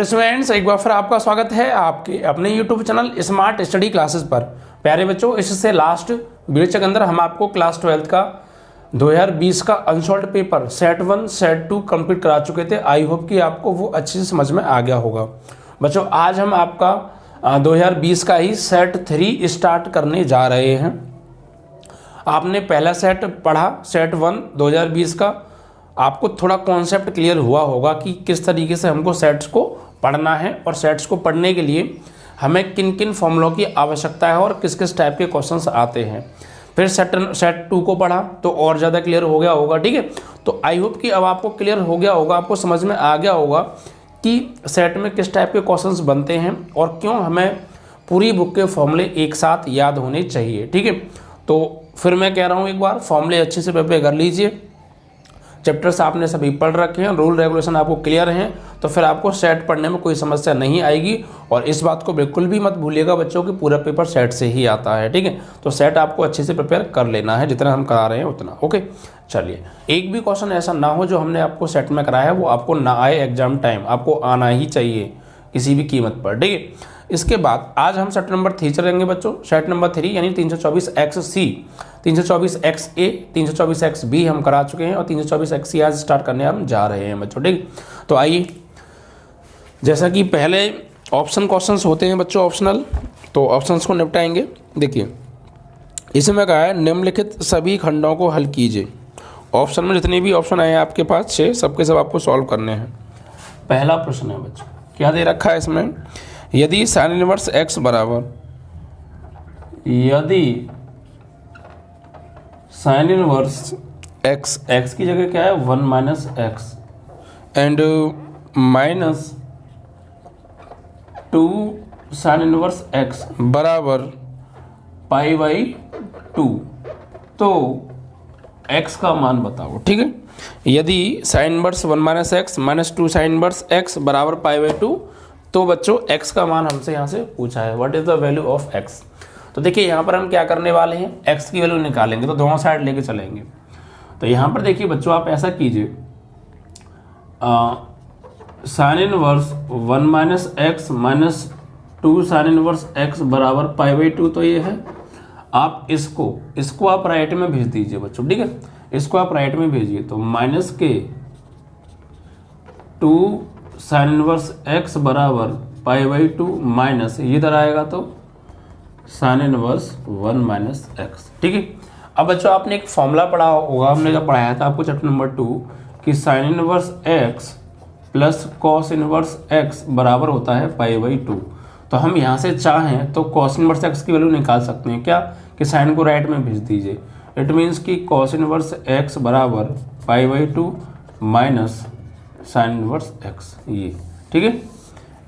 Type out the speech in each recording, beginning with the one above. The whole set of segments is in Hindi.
हेलो स्टूडेंट्स, एक बार फिर आपका स्वागत है आपके अपने YouTube channel smart study classes पर। प्यारे बच्चों, इससे लास्ट वीडियो के अंदर हम आपको क्लास 12 का 2020 का unsolved paper set 1 set 2 complete करा चुके थे। आई होप कि आपको वो अच्छे से समझ में आ गया होगा। बच्चों, आज हम आपका 2020 का ही सेट 3 स्टार्ट करने जा रहे हैं। आपने पहला सेट पढ़ा, सेट 1 2020 का। आपको थोड़ा कॉन्सेप्ट क्लियर हुआ होगा कि किस तरीके से हमको सेट्स को पढ़ना है और सेट्स को पढ़ने के लिए हमें किन किन फॉर्मूलों की आवश्यकता है और किस किस टाइप के क्वेश्चंस आते हैं। फिर सेट 2 को पढ़ा तो और ज़्यादा क्लियर हो गया होगा। ठीक है, तो आई होप कि अब आपको क्लियर हो गया होगा, आपको समझ में आ गया होगा कि सेट में किस टाइप के क्वेश्चंस बनते हैं और क्यों हमें पूरी बुक के फॉर्मूले एक साथ याद होने चाहिए। ठीक है, तो फिर मैं कह रहा हूँ एक बार फॉर्मूले अच्छे से प्रिपेयर कर लीजिए। चैप्टर्स आपने सभी पढ़ रखे हैं, रूल रेगुलेशन आपको क्लियर हैं, तो फिर आपको सेट पढ़ने में कोई समस्या नहीं आएगी। और इस बात को बिल्कुल भी मत भूलिएगा बच्चों कि पूरा पेपर सेट से ही आता है। ठीक है, तो सेट आपको अच्छे से प्रिपेयर कर लेना है, जितना हम करा रहे हैं उतना। ओके, चलिए, एक भी क्वेश्चन ऐसा ना हो जो हमने आपको सेट में कराया है वो आपको ना आए एग्जाम टाइम, आपको आना ही चाहिए किसी भी कीमत पर। ठीक है, इसके बाद आज हम सेट नंबर 3 चलेंगे बच्चों। सेट नंबर 3 यानी 324XC, 324XA, 324XB हम करा चुके हैं और 324XC आज स्टार्ट करने हम जा रहे हैं बच्चों। ठीक, तो आइए, जैसा कि पहले ऑप्शन क्वेश्चंस होते हैं बच्चों, ऑप्शनल, तो ऑप्शंस को निपटाएंगे। देखिए, इसमें कहा है निम्नलिखित सभी खंडों को हल कीजिए। ऑप्शन में जितने भी ऑप्शन आए हैं आपके पास 6, सबके सब आपको सॉल्व करने हैं। पहला प्रश्न है बच्चों, क्या दे रखा है इसमें, यदि साइन इनवर्स x बराबर, यदि साइन इनवर्स x की जगह क्या है 1 minus x and minus 2 sine inverse x बराबर पाई बाई 2, तो x का मान बताओ। ठीक है, यदि sine inverse 1 minus x minus 2 sine inverse x बराबर पाई बाई 2, तो बच्चों x का मान हमसे यहाँ से पूछा है, what is the value of x। तो देखिए यहाँ पर हम क्या करने वाले हैं, x की वैल्यू निकालेंगे, तो दोनों साइड लेके चलेंगे। तो यहाँ पर देखिए बच्चों, आप ऐसा कीजिए, sine inverse 1 minus x minus 2 sine inverse x बराबर पाई बाई 2, तो ये है। आप इसको आप राइट में भेज दीजिए बच्चों। ठीक है, इसको आप राइट में भेजिए, तो माइनस के 2 साइन इनवर्स x बराबर पाई बाई 2 माइनस ये इधर आएगा तो साइन इनवर्स 1 माइनस एक्स। ठीक है, अब बच्चों आपने एक फॉर्मूला पढ़ा होगा, हमने जब पढ़ाया था आपको चैप्टर नंबर 2 कि sign inverse x plus cos inverse x बराबर होता है पाई बाई 2। तो हम यहाँ से चाहें तो कॉस इनवर्स x की वैल्यू निकाल सकते हैं, क्या कि साइन को राइट में भेज दीजिए। इट मीन्स कि कॉस इनवर्स x बराबर पाई by 2 minus sine inverse x, ये। ठीक है,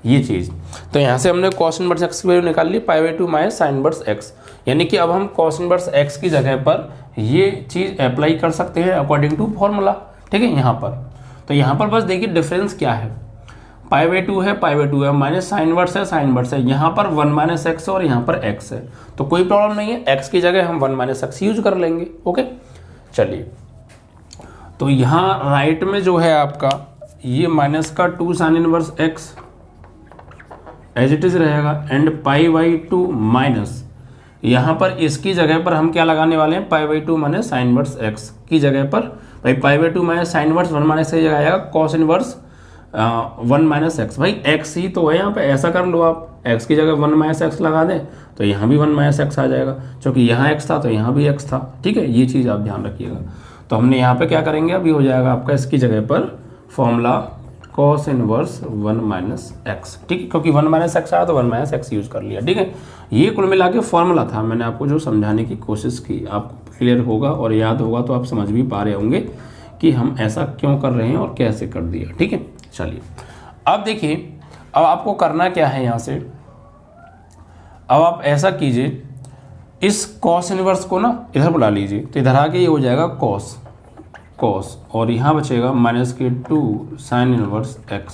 ये चीज़, तो यहाँ से हमने कॉस इनवर्स x की वैल्यू निकाल ली, pi by 2 minus sine inverse x, यानी कि अब हम कॉस इनवर्स x की जगह पर ये चीज़ अप्लाई कर सकते हैं अकॉर्डिंग टू फॉर्मूला। ठीक है, यहाँ पर, तो यहाँ पर बस देखिए डिफरेंस क्या है, पाई बाई 2 है, पाई बाई 2 है, माइनस साइन इनवर्स है, साइन इनवर्स है, यहाँ पर 1 माइनस एक्स और यहाँ पर x है, तो कोई प्रॉब्लम नहीं है, x की जगह हम 1 माइनस एक्स यूज कर लेंगे। ओके, चलिए, तो यहाँ राइट में जो है आपका ये माइनस का 2 sine inverse x as it is रहेगा एंड पाई बाई 2 माइनस, यहाँ पर इसकी जगह पर हम क्या लगाने वाले हैं, पाई by 2 minus sine inverse x की जगह पर, भाई पाई by 2 minus sine inverse 1 minus की जगह आएगा कॉस इनवर्स 1 माइनस एक्स। भाई x ही तो है यहाँ पे, ऐसा कर लो आप, x की जगह 1 माइनस एक्स लगा दें तो यहाँ भी 1 माइनस एक्स आ जाएगा, क्योंकि यहाँ x था तो यहाँ भी x था। ठीक है, ये चीज़ आप ध्यान रखिएगा। तो हमने यहाँ पे क्या करेंगे, अभी हो जाएगा आपका इसकी जगह पर formula cos inverse 1 minus x. ठीक है, क्योंकि 1 माइनस एक्स आया तो 1 माइनस एक्स यूज कर लिया। ठीक है, ये कुल मिला के फॉर्मूला था, मैंने आपको जो समझाने की कोशिश की, आपको क्लियर होगा और याद होगा तो आप समझ भी पा रहे होंगे कि हम ऐसा क्यों कर रहे हैं और कैसे कर दिया। ठीक है, चलिए, अब देखिए, अब आपको करना क्या है, यहाँ से अब आप ऐसा कीजिए, इस कॉस इनवर्स को ना इधर बुला लीजिए, तो इधर आके ये हो जाएगा कॉस, और यहाँ बचेगा माइनस के 2 साइन इनवर्स x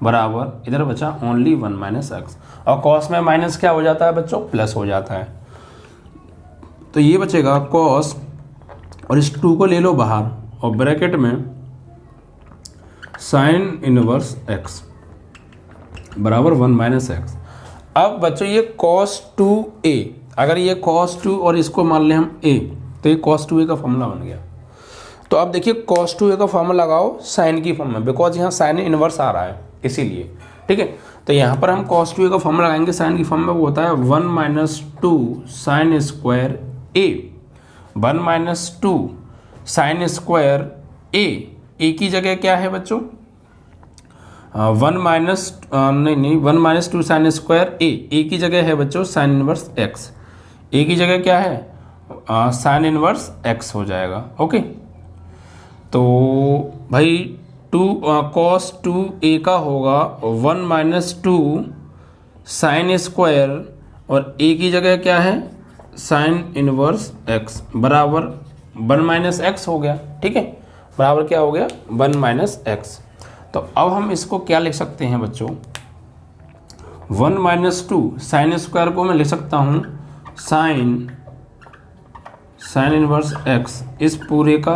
बराबर, इधर बचा ओनली 1 माइनस एक्स, और कॉस में माइनस क्या हो जाता है बच्चों, प्लस हो जाता है, तो ये बचेगा कॉस, और इस 2 को ले लो बाहर और ब्रैकेट में साइन इनवर्स x बराबर 1 माइनस एक्स। अब बच्चों ये cos 2a, अगर ये cos 2 और इसको मान लें हम a, तो ये cos 2a का फॉर्मूला बन गया। तो अब देखिए cos 2a का फॉर्मूला लगाओ साइन की फॉर्म में, बिकॉज यहाँ साइन इनवर्स आ रहा है इसीलिए, ठीक है। तो यहाँ पर हम cos 2a का फॉर्मूला लगाएंगे साइन की फॉर्म में, वो होता है 1 minus 2 sine square a, 1 minus 2 sine square a की जगह क्या है बच्चों, 1 माइनस 2 साइन स्क्वायर ए की जगह है बच्चों साइन इनवर्स एक्स, ए की जगह क्या है साइन इनवर्स एक्स हो जाएगा। ओके, तो भाई cos 2a का होगा 1 माइनस 2 साइन स्क्वायर और a की जगह क्या है साइन इनवर्स x बराबर 1 माइनस एक्स हो गया, ठीक है, बराबर क्या हो गया 1 माइनस एक्स। तो अब हम इसको क्या लिख सकते हैं बच्चों, 1 माइनस 2 साइन स्क्वायर को मैं लिख सकता हूँ साइन इनवर्स एक्स इस पूरे का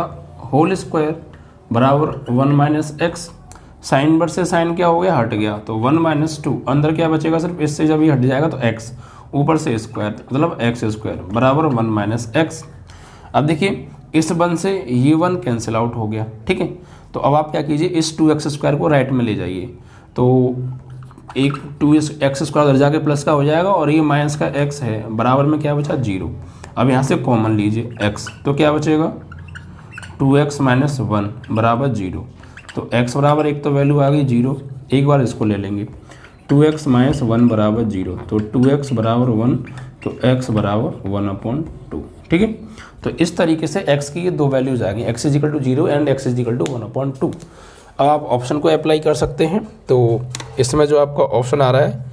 होल स्क्वायर बराबर 1 माइनस एक्स। साइन इनवर्स से साइन क्या हो गया, हट गया, तो 1 माइनस 2 अंदर क्या बचेगा, सिर्फ इससे जब ये हट जाएगा तो x, ऊपर से स्क्वायर मतलब एक्स स्क्वायर बराबर 1 माइनस एक्स। अब देखिए इस 1 से ये 1 कैंसिल आउट हो गया, ठीक है। तो अब आप क्या कीजिए, इस 2x स्क्वायर को राइट में ले जाइए, तो एक 2x स्क्वायर उधर जाके प्लस का हो जाएगा और ये माइनस का x है, बराबर में क्या बचा 0। अब यहाँ से कॉमन लीजिए x, तो क्या बचेगा 2x माइनस 1 बराबर 0। तो x बराबर एक तो वैल्यू आ गई 0, एक बार इसको ले लेंगे 2x माइनस 1 बराबर 0, तो 2x बराबर 1, तो x बराबर 1/2, ठीक है। तो इस तरीके से x की ये दो वैल्यूज आ गई, x is equal to 0 and x is equal to 1/2। अब आप ऑप्शन को अप्लाई कर सकते हैं, तो इसमें जो आपका ऑप्शन आ रहा है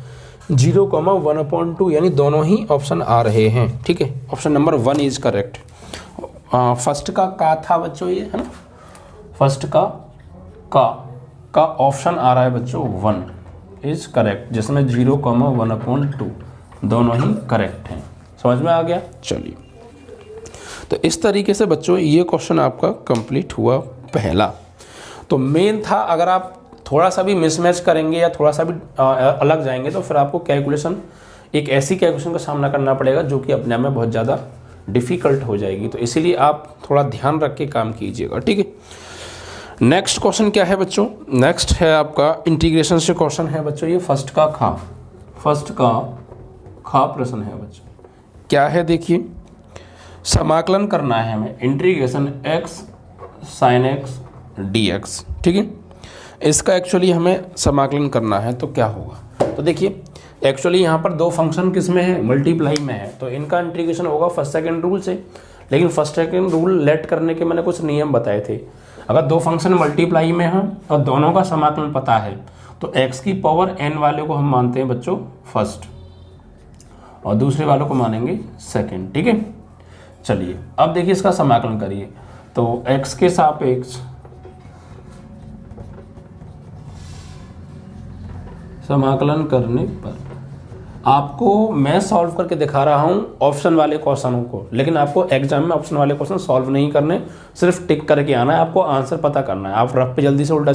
0,1/2, यानी दोनों ही ऑप्शन आ रहे हैं, ठीक है। Option number 1 is correct. First का था बच्चों ये, है ना, फर्स्ट का ऑप्शन आ रहा है बच्चों 1 इज करेक्ट, जिसमें 0,1/2 दोनों ही करेक्ट हैं। समझ में आ गया, चलिए। तो इस तरीके से बच्चों ये क्वेश्चन आपका कंप्लीट हुआ पहला। तो मेन था, अगर आप थोड़ा सा भी मिसमैच करेंगे या थोड़ा सा भी अलग जाएंगे तो फिर आपको कैलकुलेशन, एक ऐसी कैलकुलेशन का सामना करना पड़ेगा जो कि अपने आप में बहुत ज़्यादा डिफ़िकल्ट हो जाएगी। तो इसीलिए आप थोड़ा ध्यान रख के काम कीजिएगा, ठीक है। नेक्स्ट क्वेश्चन क्या है बच्चों, नेक्स्ट है आपका इंटीग्रेशन से क्वेश्चन है बच्चों, ये फर्स्ट का खा प्रश्न है बच्चों। क्या है देखिए, समाकलन करना है हमें integration x sin x dx, ठीक है। इसका एक्चुअली हमें समाकलन करना है, तो क्या होगा, तो देखिए एक्चुअली यहाँ पर दो फंक्शन किस में है, मल्टीप्लाई में है, तो इनका इंटीग्रेशन होगा फर्स्ट सेकंड रूल से। लेकिन फर्स्ट सेकंड रूल लेट करने के मैंने कुछ नियम बताए थे। अगर दो फंक्शन मल्टीप्लाई में हैं और दोनों का समाकलन पता है तो x की पावर n वाले को हम मानते हैं बच्चों फर्स्ट और दूसरे वालों को मानेंगे सेकंड, ठीक है। चलिए अब देखिए इसका समाकलन करिए, तो x के सापेक्ष समाकलन करने पर आपको मैं सॉल्व करके दिखा रहा हूँ ऑप्शन वाले क्वेश्चनों को, लेकिन आपको एग्जाम में ऑप्शन वाले क्वेश्चन सॉल्व नहीं करने, सिर्फ टिक करके आना है, आपको आंसर पता करना है। आप रफ पे जल्दी से उल्टा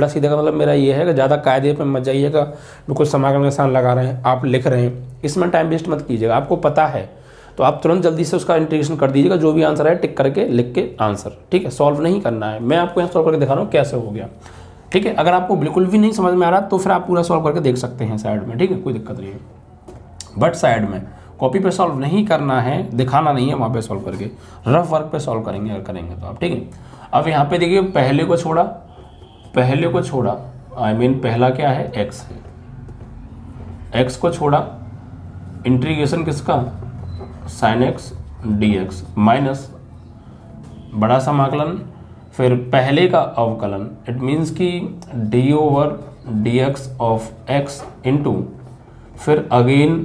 सीधा का मतलब मेरा ये है कि ज़्यादा कायदे पे मत जाइएगा, बिल्कुल समाकलन के साथ लगा रहे हैं, आप लिख रहे हैं, इसमें टाइम वेस्ट मत कीजिएगा। आपको पता है तो आप तुरंत जल्दी से उसका इंटीग्रेशन कर दीजिएगा, जो भी आंसर है टिक करके लिख के आंसर, ठीक है। सॉल्व नहीं करना है, मैं आपको यहाँ सॉल्व करके दिखा रहा हूँ कैसे हो गया, ठीक है। अगर आपको बिल्कुल भी नहीं समझ में आ रहा तो फिर आप पूरा सॉल्व करके देख सकते हैं साइड में, ठीक है, कोई दिक्कत नहीं है। बट साइड में कॉपी पे सॉल्व नहीं करना है, दिखाना नहीं है, वहाँ पे सॉल्व करके रफ वर्क पे सॉल्व करेंगे अगर करेंगे तो आप, ठीक है। अब यहाँ पे देखिए पहले को छोड़ा आई मीन पहला क्या है x है, x को छोड़ा इंटीग्रेशन किसका sin x dx माइनस बड़ा समाकलन, फिर पहले का अवकलन, इट मीन्स कि d/dx ऑफ x इंटू फिर अगेन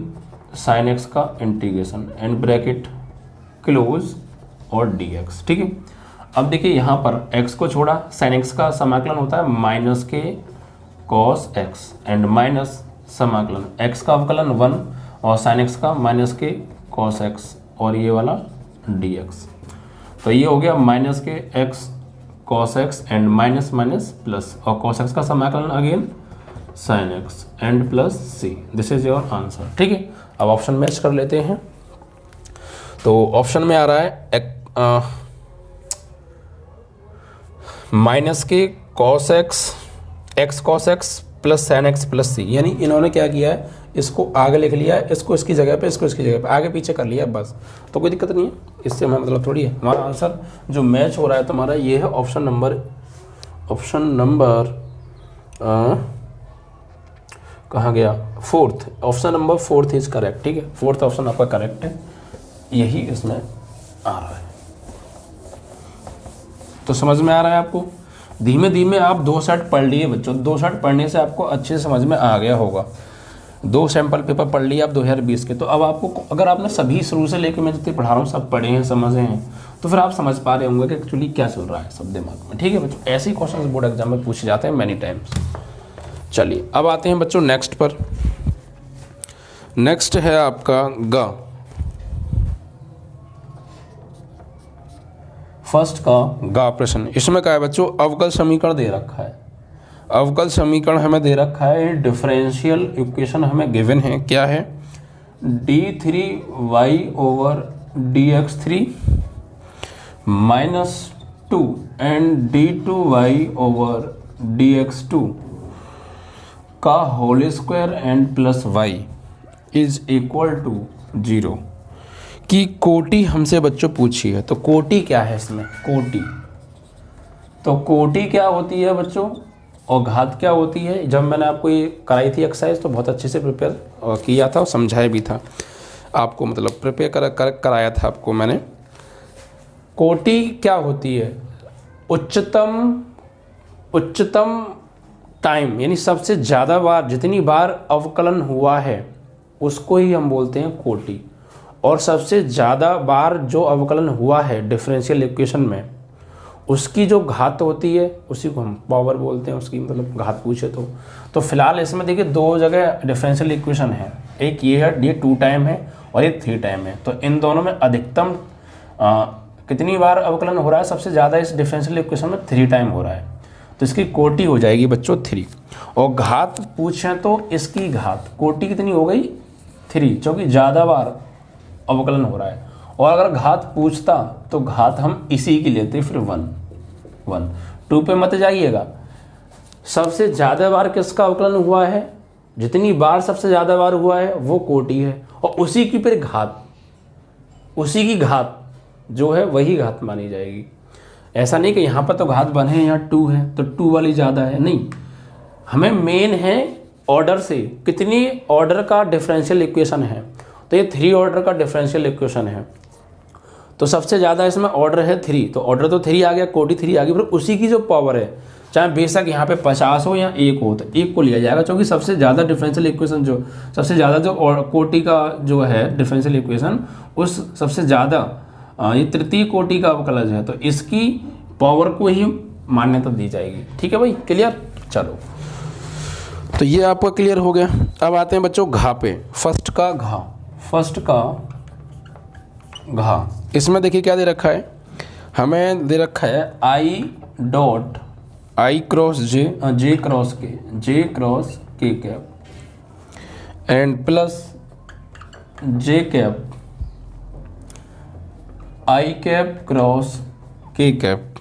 sin x का इंटीग्रेशन एंड ब्रैकेट क्लोज और dx, ठीक है। अब देखिए यहाँ पर x को छोड़ा, sin x का समाकलन होता है माइनस के cos x एंड माइनस समाकलन x का अवकलन 1 और sin x का माइनस के cos x और ये वाला dx। तो ये हो गया माइनस के x cos x and minus minus plus और cos x का समाकलन again sine x and plus C, this is your answer. ठीक है, अब ऑप्शन मैच कर लेते हैं। तो ऑप्शन में आ रहा है माइनस के cos x cos x plus sine x plus C, यानी इन्होंने क्या किया है, इसको आगे लिख लिया है, इसको इसकी जगह पे, इसको इसकी जगह पे, आगे पीछे कर लिया बस। तो कोई दिक्कत नहीं है, इससे हमें मतलब थोड़ी है। हमारा आंसर जो मैच हो रहा है तुम्हारा ये है ऑप्शन नंबर कहाँ गया, fourth, option number fourth is correct. ठीक है, फोर्थ ऑप्शन आपका करेक्ट है, यही इसमें आ रहा है। तो समझ में आ रहा है आपको? धीमे धीमे आप 2 सेट पढ़ लिए बच्चों, 2 सेट पढ़ने से आपको अच्छे से समझ में आ गया होगा। 2 सैम्पल पेपर पढ़ लिए आप 2020 के, तो अब आपको, अगर आपने सभी शुरू से लेकर मैं जितने पढ़ा रहा हूँ सब पढ़े हैं, समझे हैं, तो फिर आप समझ पा रहे होंगे कि एक्चुअली क्या चल रहा है सब दिमाग में। ठीक है बच्चों, ऐसे ही क्वेश्चन बोर्ड एग्जाम में पूछे जाते हैं मैनी टाइम्स। चलिए अब आते हैं बच्चों नेक्स्ट पर। नेक्स्ट है आपका ग, फर्स्ट का गा प्रश्न। इसमें क्या है बच्चों, अवकल समीकरण दे रखा है। अवकल समीकरण हमें दे रखा है, डिफरेंशियल इक्वेशन हमें गिवन है। क्या है, d3y over dx3 -2 and d2y over dx2 का whole square and plus y is equal to 0 की कोटि हमसे बच्चों पूछी है। तो कोटि क्या है इसमें, कोटि, तो कोटि क्या होती है बच्चों और घात क्या होती है, जब मैंने आपको ये कराई थी एक्सरसाइज तो बहुत अच्छे से प्रिपेयर किया था और समझाया भी था आपको, मतलब प्रिपेयर कराया था आपको मैंने। कोटि क्या होती है, उच्चतम टाइम, यानी सबसे ज़्यादा बार, जितनी बार अवकलन हुआ है उसको ही हम बोलते हैं कोटि। और सबसे ज़्यादा बार जो अवकलन हुआ है डिफरेंशियल इक्वेशन में, उसकी जो घात होती है उसी को हम पावर बोलते हैं, उसकी मतलब घात पूछे तो फिलहाल इसमें देखिए 2 जगह डिफरेंशियल इक्वेशन है, एक ये है, ये 2 टाइम है और ये 3 टाइम है। तो इन दोनों में अधिकतम कितनी बार अवकलन हो रहा है, सबसे ज़्यादा इस डिफरेंशियल इक्वेशन में 3 टाइम हो रहा है, तो इसकी कोटि हो जाएगी बच्चों 3। और घात पूछें तो इसकी घात कोटि कितनी हो गई 3, क्योंकि ज़्यादा बार अवकलन हो रहा है। और अगर घात पूछता तो घात हम इसी की लेते, फिर 1 2 पे मत जाइएगा। सबसे ज़्यादा बार किसका अवकलन हुआ है, जितनी बार सबसे ज़्यादा बार हुआ है वो कोटि है, और उसी की फिर घात, उसी की घात जो है वही घात मानी जाएगी। ऐसा नहीं कि यहाँ पर तो घात 1 है, यहाँ 2 है तो 2 वाली ज़्यादा है, नहीं। हमें मेन है ऑर्डर से, कितनी ऑर्डर का डिफरेंशियल इक्वेशन है, तो ये 3 ऑर्डर का डिफरेंशियल इक्वेशन है। तो सबसे ज़्यादा इसमें ऑर्डर है 3, तो ऑर्डर तो 3 आ गया, कोटि 3 आ गई, फिर उसी की जो पावर है, चाहे बेशक यहाँ पे 50 हो या 1 हो, तो 1 को लिया जाएगा, क्योंकि सबसे ज़्यादा डिफरेंशियल इक्वेशन जो, सबसे ज़्यादा जो कोटि का जो है डिफरेंशियल इक्वेशन, उस सबसे ज़्यादा ये तृतीय कोटि का अवकलज है, तो इसकी पावर को ही मान्यता दी जाएगी। ठीक है भाई, क्लियर? चलो, तो ये आपका क्लियर हो गया। अब आते हैं बच्चों घा पे, फर्स्ट का घा। इसमें देखिए क्या दे रखा है, हमें दे रखा है I क्रॉस जे क्रॉस के cap and plus J cap I cap cross के कैप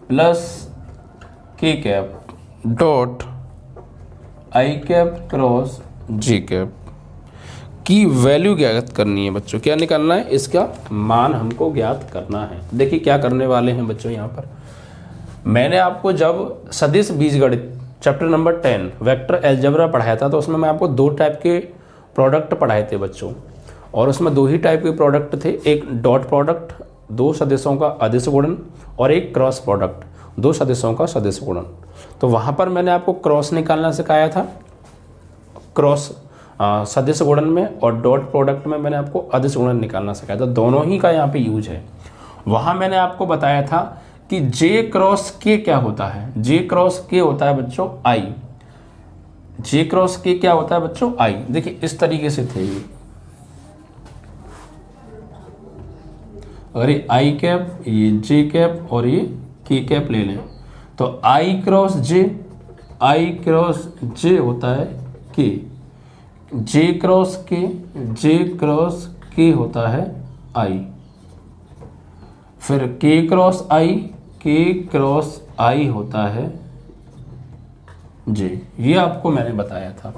प्लस के cap dot I cap cross J cap की वैल्यू ज्ञात करनी है बच्चों। क्या निकालना है, इसका मान हमको ज्ञात करना है। देखिए क्या करने वाले हैं बच्चों, यहाँ पर मैंने आपको जब सदिश बीजगणित चैप्टर नंबर 10 वेक्टर अलजेब्रा पढ़ाया था, तो उसमें मैं आपको 2 टाइप के प्रोडक्ट पढ़ाए थे बच्चों, और उसमें 2 ही टाइप के प्रोडक्ट थे, एक डॉट प्रोडक्ट 2 सदिशों का अदिश गुणन, और एक क्रॉस प्रोडक्ट 2 सदिशों का सदिश गुणन। तो वहाँ पर मैंने आपको क्रॉस निकालना सिखाया था, क्रॉस सदिश गुणन में, और डॉट प्रोडक्ट में मैंने आपको अदिश गुणन निकालना सिखाया था। दोनों ही का यहाँ पे यूज है। वहाँ मैंने आपको बताया था कि जे क्रॉस के क्या होता है, जे क्रॉस के होता है बच्चों आई, जे क्रॉस के क्या होता है बच्चों आई। देखिए इस तरीके से थे ये, अगर ये आई कैप, ये जे कैप और ये के कैप ले लें, तो आई क्रॉस जे आई क्रॉस जे होता है के, जे क्रॉस के होता है आई, फिर के क्रॉस आई होता है जे। ये आपको मैंने बताया था,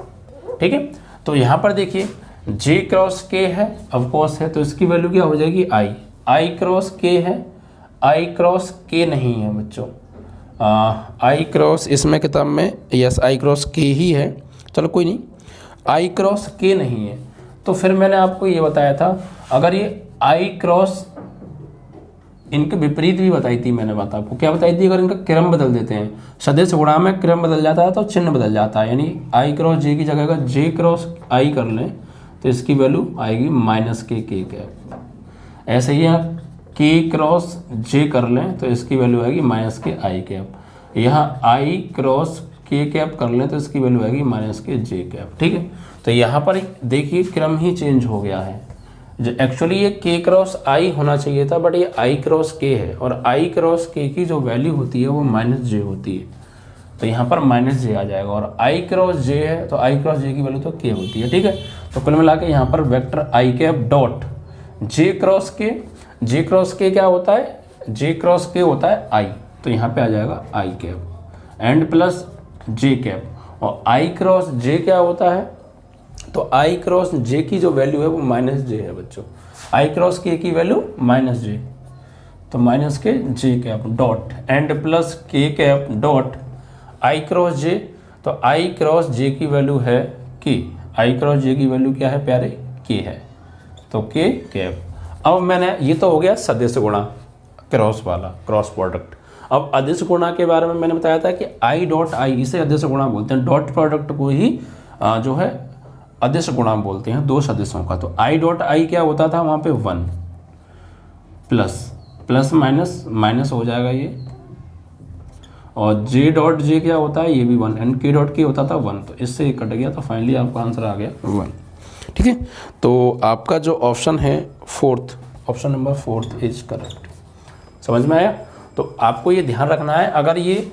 ठीक है। तो यहाँ पर देखिए जे क्रॉस के है, ऑफकोर्स है, तो इसकी वैल्यू क्या हो जाएगी आई। आई क्रॉस के है, आई क्रॉस के नहीं है बच्चों, आई क्रॉस इसमें किताब में यस आई क्रॉस के ही है, चलो कोई नहीं, आई क्रॉस के नहीं है। तो फिर मैंने आपको ये बताया था अगर ये आई क्रॉस, इनके विपरीत भी बताई थी मैंने बात आपको, क्या बताई थी, अगर इनका क्रम बदल देते हैं, सदिश गुणा में क्रम बदल जाता है तो चिन्ह बदल जाता है, यानी आई क्रॉस जे की जगह अगर जे क्रॉस आई कर लें तो इसकी वैल्यू आएगी माइनस के कैप। ऐसे ही यहाँ के क्रॉस जे कर लें तो इसकी वैल्यू आएगी माइनस के आई कैप। यहाँ आई क्रॉस के कैप कर लें तो इसकी वैल्यू आएगी माइनस के जे कैप, ठीक है। तो यहाँ पर देखिए क्रम ही चेंज हो गया है, जो एक्चुअली ये के क्रॉस आई होना चाहिए था, बट ये आई क्रॉस के है, और आई क्रॉस के की जो वैल्यू होती है वो माइनस जे होती है, तो यहाँ पर माइनस जे आ जाएगा, और आई क्रॉस जे है तो आई क्रॉस जे की वैल्यू तो के होती है, ठीक है। तो कुल मिला के यहाँ पर वेक्टर आई कैप डॉट जे क्रॉस के क्या होता है, जे क्रॉस के होता है आई, तो यहाँ पे आ जाएगा I cap and plus J cap, और आई क्रॉस जे क्या होता है, तो आई क्रॉस जे की जो वैल्यू है वो माइनस जे है बच्चों, आई क्रॉस के की वैल्यू माइनस जे, तो माइनस के जे कैप डॉट एंड प्लस के कैप डॉट आई क्रॉस जे, तो आई क्रॉस जे की वैल्यू है के, आई क्रॉस जे की वैल्यू क्या है प्यारे, के है, तो के कैप। अब मैंने ये तो हो गया सदिश गुणा क्रॉस वाला, क्रॉस प्रोडक्ट। अब अदिश गुणा के बारे में मैंने बताया था कि आई डॉट आई, इसे अदिश गुणा बोलते हैं, डॉट प्रोडक्ट को ही जो है अदिश गुणा बोलते हैं दो सदिशों का। तो आई डॉट आई क्या होता था वहाँ पे 1 प्लस माइनस माइनस हो जाएगा ये, और जे डॉट जे क्या होता है ये भी 1, एंड के डॉट के होता था 1, तो इससे ये कट गया, तो फाइनली आपका आंसर आ गया 1, ठीक है। तो आपका जो ऑप्शन है fourth, option number 4 is correct. समझ में आया। तो आपको ये ध्यान रखना है, अगर ये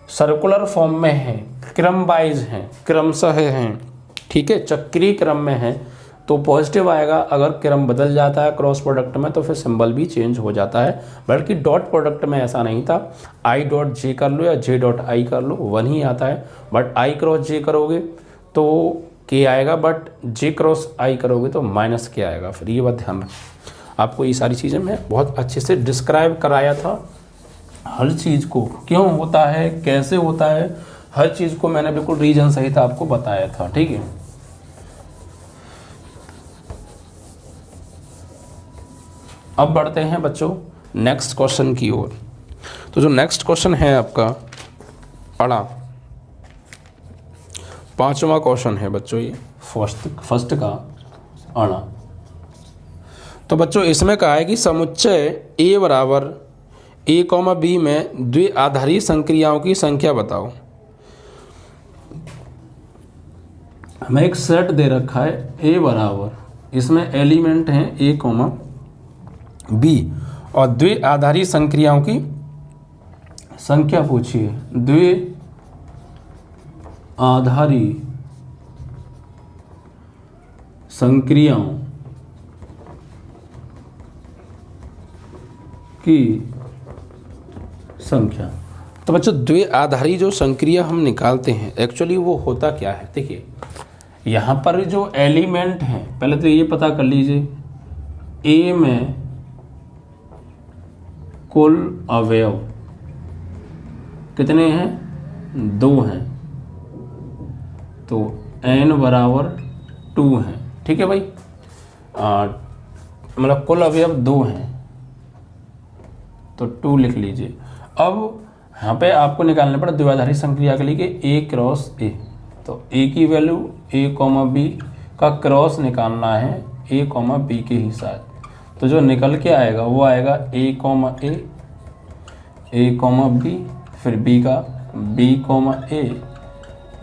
सर्कुलर फॉर्म में है, क्रम वाइज हैं, क्रमशः हैं, ठीक है, चक्रीय क्रम में है तो पॉजिटिव आएगा, अगर क्रम बदल जाता है क्रॉस प्रोडक्ट में तो फिर सिंबल भी चेंज हो जाता है, बल्कि डॉट प्रोडक्ट में ऐसा नहीं था, आई डॉट जे कर लो या जे डॉट आई कर लो 1 ही आता है, बट आई क्रॉस जे करोगे तो के आएगा, बट जे क्रॉस आई करोगे तो माइनस के आएगा। फिर ये बात ध्यान रखना, आपको ये सारी चीज़ें मैं बहुत अच्छे से डिस्क्राइब कराया था, हर चीज़ को क्यों होता है, कैसे होता है, हर चीज़ को मैंने बिल्कुल रीजन सहित आपको बताया था, ठीक है। अब बढ़ते हैं बच्चों नेक्स्ट क्वेश्चन की ओर। तो जो नेक्स्ट क्वेश्चन है आपका अड़ा, 5वां क्वेश्चन है बच्चों, ये फर्स्ट का अड़ा। तो बच्चों इसमें कहा है कि समुच्चय ए बराबर ए कॉमा बी में द्विआधारी संक्रियाओं की संख्या बताओ। हमें एक सेट दे रखा है ए बराबर, इसमें एलिमेंट हैं ए कॉमा बी, और द्विआधारी संक्रियाओं की संख्या पूछिए, द्विआधारी संक्रियाओं की संख्या। तो बच्चों द्विआधारी जो संक्रिया हम निकालते हैं एक्चुअली वो होता क्या है, देखिए यहाँ पर जो एलिमेंट हैं, पहले तो ये पता कर लीजिए ए में कुल अवयव कितने हैं, 2 हैं, तो n बराबर 2 है, ठीक है भाई, मतलब कुल अवयव 2 हैं तो 2 लिख लीजिए। अब यहाँ पे आपको निकालना पड़ा द्विआधारी संक्रिया के लिए कि a क्रॉस a, तो a की वैल्यू a कॉमा b का क्रॉस निकालना है a कॉमा b के ही साथ, तो जो निकल के आएगा वो आएगा a कॉमा b, फिर b का b comma a,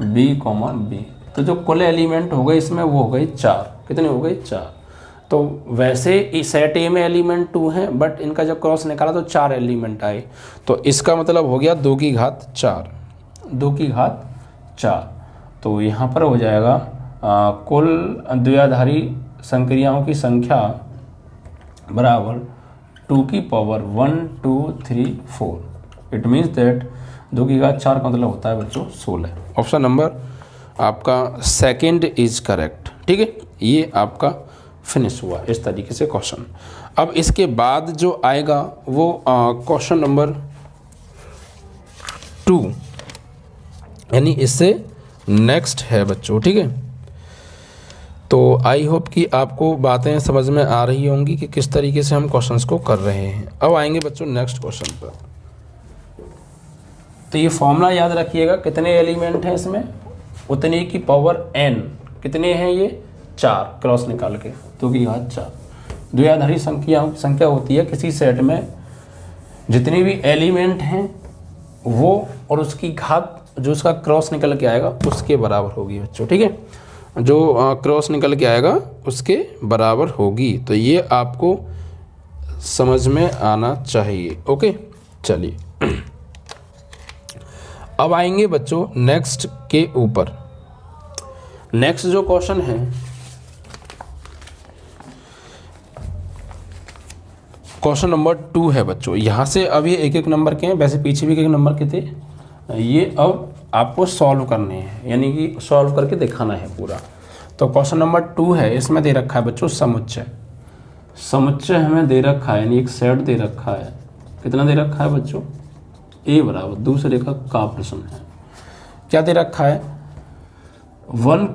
b comma b, तो जो कुल एलिमेंट हो गए इसमें वो हो गए 4, कितने हो गए 4। तो वैसे इस सेट ए में एलिमेंट 2 हैं, बट इनका जब क्रॉस निकाला तो 4 एलिमेंट आए, तो इसका मतलब हो गया 2 की घात 4, 2 की घात 4। तो यहाँ पर हो जाएगा कुल द्विआधारी संक्रियाओं की संख्या बराबर 2 की पावर 1 2 3 4। इट मीन्स दैट 2 की घात 4 का मतलब होता है बच्चों 16। ऑप्शन नंबर आपका सेकंड इज करेक्ट। ठीक है, ये आपका फिनिश हुआ इस तरीके से क्वेश्चन। अब इसके बाद जो आएगा वो क्वेश्चन नंबर 2, यानी इससे नेक्स्ट है बच्चों। ठीक है, तो आई होप कि आपको बातें समझ में आ रही होंगी कि किस तरीके से हम क्वेश्चंस को कर रहे हैं। अब आएंगे बच्चों नेक्स्ट क्वेश्चन पर। तो ये फॉर्मूला याद रखिएगा, कितने एलिमेंट हैं इसमें, उतने की पावर n। कितने हैं ये 4, क्रॉस निकाल के 2 की घात 4। द्विआधारी संख्या होती है किसी सेट में जितने भी एलिमेंट हैं वो और उसकी घात जो उसका क्रॉस निकल के आएगा उसके बराबर होगी बच्चों। ठीक है, जो क्रॉस निकल के आएगा उसके बराबर होगी। तो ये आपको समझ में आना चाहिए। ओके, चलिए अब आएंगे बच्चों नेक्स्ट के ऊपर। नेक्स्ट जो क्वेश्चन है क्वेश्चन नंबर 2 है बच्चों। यहाँ से अब ये एक एक नंबर के हैं, वैसे पीछे भी एक एक नंबर के थे। ये अब आपको सॉल्व करने हैं, यानी कि सॉल्व करके दिखाना है पूरा। तो क्वेश्चन नंबर 2 है, इसमें दे रखा है बच्चों समुच्चय। समुच्चय हमें दे रखा है, यानी एक सेट दे रखा है। कितना दे रखा है बच्चों, ए बराबर दूसरे का प्रश्न है। क्या दे रखा है 1,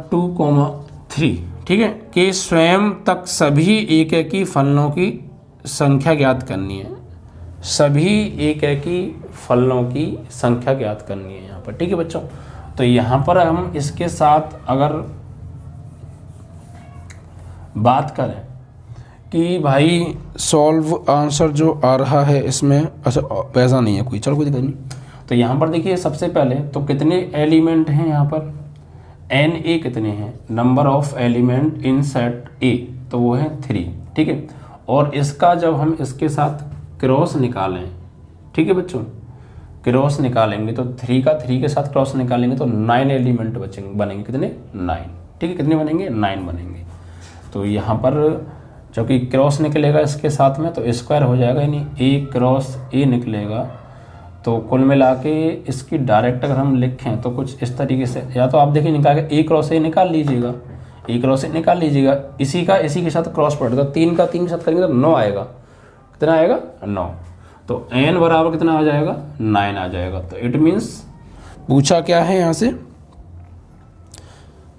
2, 3। ठीक है, कि स्वयं तक सभी एकेकी फलनों की संख्या ज्ञात करनी है। सभी एकेकी फलनों की संख्या ज्ञात करनी है यहाँ पर। ठीक है बच्चों, तो यहाँ पर हम इसके साथ अगर बात करें कि भाई सॉल्व आंसर जो आ रहा है इसमें, अच्छा वैसा नहीं है कोई, चलो कोई दिक्कत नहीं। तो यहाँ पर देखिए सबसे पहले तो कितने एलिमेंट हैं यहाँ पर, एन ए कितने हैं, number of element in set ए, तो वो है 3। ठीक है, और इसका जब हम इसके साथ क्रॉस निकालें, ठीक है बच्चों, क्रॉस निकालेंगे तो 3 का 3 के साथ क्रॉस निकालेंगे तो 9 एलिमेंट बनेंगे। कितने 9। ठीक है, कितने बनेंगे 9 बनेंगे। तो यहाँ पर जबकि क्रॉस निकलेगा इसके साथ में तो स्क्वायर हो जाएगा, यानी ए क्रॉस ए निकलेगा। तो कुल मिला के इसकी डायरेक्ट अगर हम लिखें तो कुछ इस तरीके से, या तो आप देखिए निकाल के ए क्रॉस ए निकाल लीजिएगा, ए क्रॉस ए निकाल लीजिएगा, इसी के साथ क्रॉस प्रोडक्ट, 3 का 3 के साथ करेंगे तो 9 आएगा। कितना आएगा 9। तो n बराबर कितना आ जाएगा 9 आ जाएगा। तो इट मीन्स पूछा क्या है यहाँ से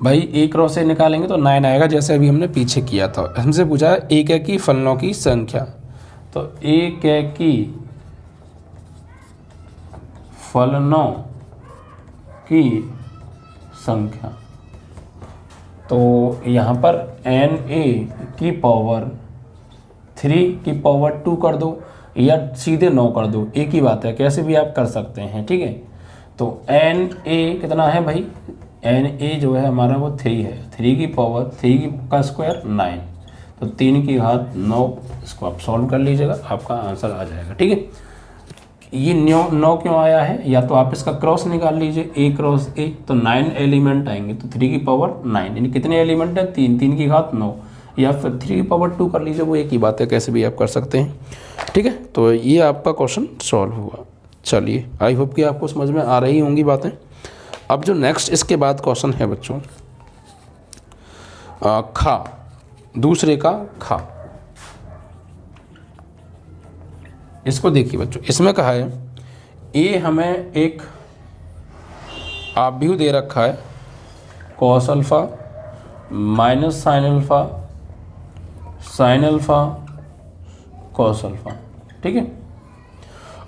भाई, ए क्रॉस ए निकालेंगे तो 9 आएगा, जैसे अभी हमने पीछे किया था। हमसे पूछा है एकेकी फलनों की संख्या। तो एकेकी फलनों की संख्या, तो यहाँ पर एन ए की पावर 3 की पावर 2 कर दो या सीधे 9 कर दो, एक ही बात है, कैसे भी आप कर सकते हैं। ठीक है, तो एन ए कितना है भाई, एन ए जो है हमारा वो 3 है, 3 की पावर 3 का स्क्वायर 9, तो 3 की घात 9। इसको आप सॉल्व कर लीजिएगा, आपका आंसर आ जाएगा। ठीक है, ये 9 क्यों आया है, या तो आप इसका क्रॉस निकाल लीजिए, ए क्रॉस ए, तो 9 एलिमेंट आएंगे, तो 3 की पावर 9, यानी कितने एलिमेंट है 3, 3 की घात 9, या फिर 3 की पावर 2 कर लीजिए, वो एक ही बात है, कैसे भी आप कर सकते हैं। ठीक है, तो ये आपका क्वेश्चन सॉल्व हुआ। चलिए, आई होप कि आपको समझ में आ रही होंगी बातें। अब जो नेक्स्ट इसके बाद क्वेश्चन है बच्चों, खा, दूसरे का खा। इसको देखिए बच्चों, इसमें कहा है ए हमें एक आव्यूह दे रखा है cos alpha minus sine alpha sine alpha cos alpha. ठीक है,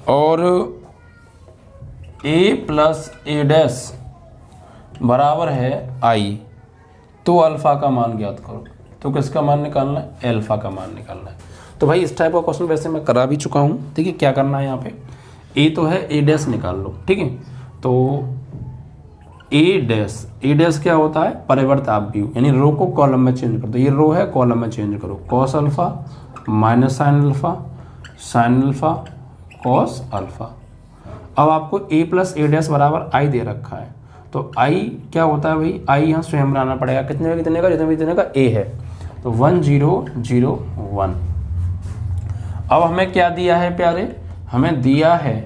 और ए प्लस ए डैश बराबर है आई, तो अल्फा का मान ज्ञात करो। तो किसका मान निकालना है, एल्फा का मान निकालना है। तो भाई इस टाइप का क्वेश्चन वैसे मैं करा भी चुका हूँ। ठीक है, क्या करना है यहाँ पे, ए तो है, ए डैश निकाल लो। ठीक है, तो ए डैश क्या होता है, परिवर्त आव्यूह, यानी रो को कॉलम में चेंज कर दो। ये रो है, कॉलम में चेंज करो, cos alpha minus sine alpha cos alpha. अब आपको ए प्लस ए डैश बराबर आई दे रखा है, तो आई क्या होता है भाई, आई यहाँ स्वयं बनाना पड़ेगा, कितने का कितने का, जितने का ए है, तो 1 0 0 1। अब हमें क्या दिया है प्यारे, हमें दिया है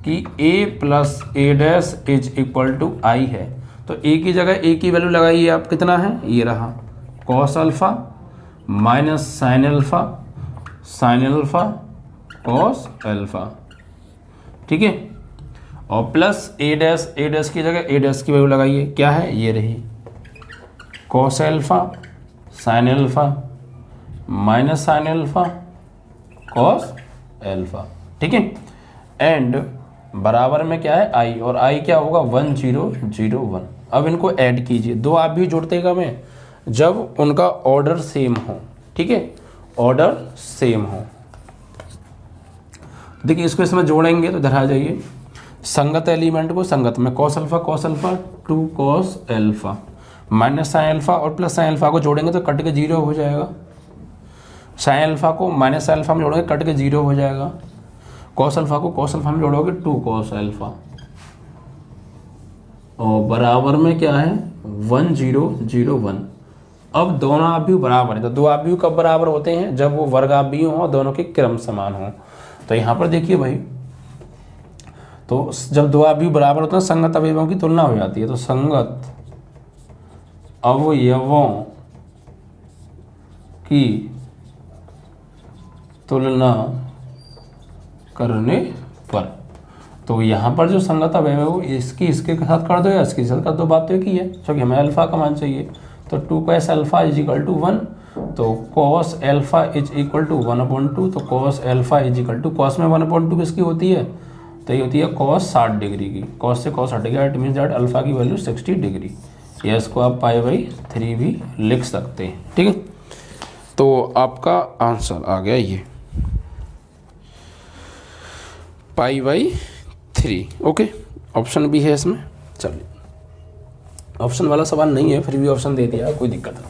कि a plus A dash is equal to I है, तो a की जगह a की वैल्यू लगाइए आप, कितना है, ये रहा cos alpha minus sine alpha, sine alpha cos alpha, ठीक है, और प्लस ए डैश की जगह ए डैश की वैल्यू लगाइए, क्या है, ये रही cos alpha sine alpha minus sine alpha cos alpha, ठीक है, एंड बराबर में क्या है आई, और आई क्या होगा 1 0 0 1। अब इनको ऐड कीजिए, दो आप भी जोड़ते में जब उनका ऑर्डर सेम हो, ठीक है, ऑर्डर सेम हो। देखिए इसको इसमें जोड़ेंगे तो इधर आ जाइए, संगत एलिमेंट को संगत में cos alpha 2 cos alpha minus sine alpha और प्लस साइन अल्फा को जोड़ेंगे तो कट के 0 हो जाएगा, साइन अल्फा को माइनस साइन अल्फा में जोड़ोगे कट के 0 हो जाएगा, कॉस अल्फा को कॉस अल्फा में जोड़ोगे 2 कॉस अल्फा, और बराबर में क्या है 1 0 0 1। अब दोनों आव्यूह बराबर है, तो दो आव्यूह कब बराबर होते हैं, जब वो वर्ग आव्यूह हो, दोनों के क्रम समान हो। तो यहाँ पर देखिए भाई, तो जब दो आव्यूह बराबर होते हैं संगत अवयवों की तुलना हो जाती है, तो संगत अवयवों की तुलना करने पर, तो यहाँ पर जो संगत अवयव इसकी इसके साथ कर दो या इसके साथ कर दो, बात तो एक ही है, क्योंकि हमें अल्फा का मान चाहिए, तो 2 cos alpha is equal to 1, तो cos alpha is equal to 1/2, तो cos alpha is equal to, cos में 1/2 किसकी होती है, तो ये होती है cos 60 डिग्री की, cos से cos हट गया, इट मीन्स दैट अल्फा की वैल्यू 60 डिग्री, या इसको आप π/3 भी लिख सकते हैं, ठीक है। तो आपका आंसर आ गया ये π/3, ओके। ऑप्शन भी है इसमें, चलिए ऑप्शन वाला सवाल नहीं है, फिर भी ऑप्शन दे दिया, कोई दिक्कत नहीं।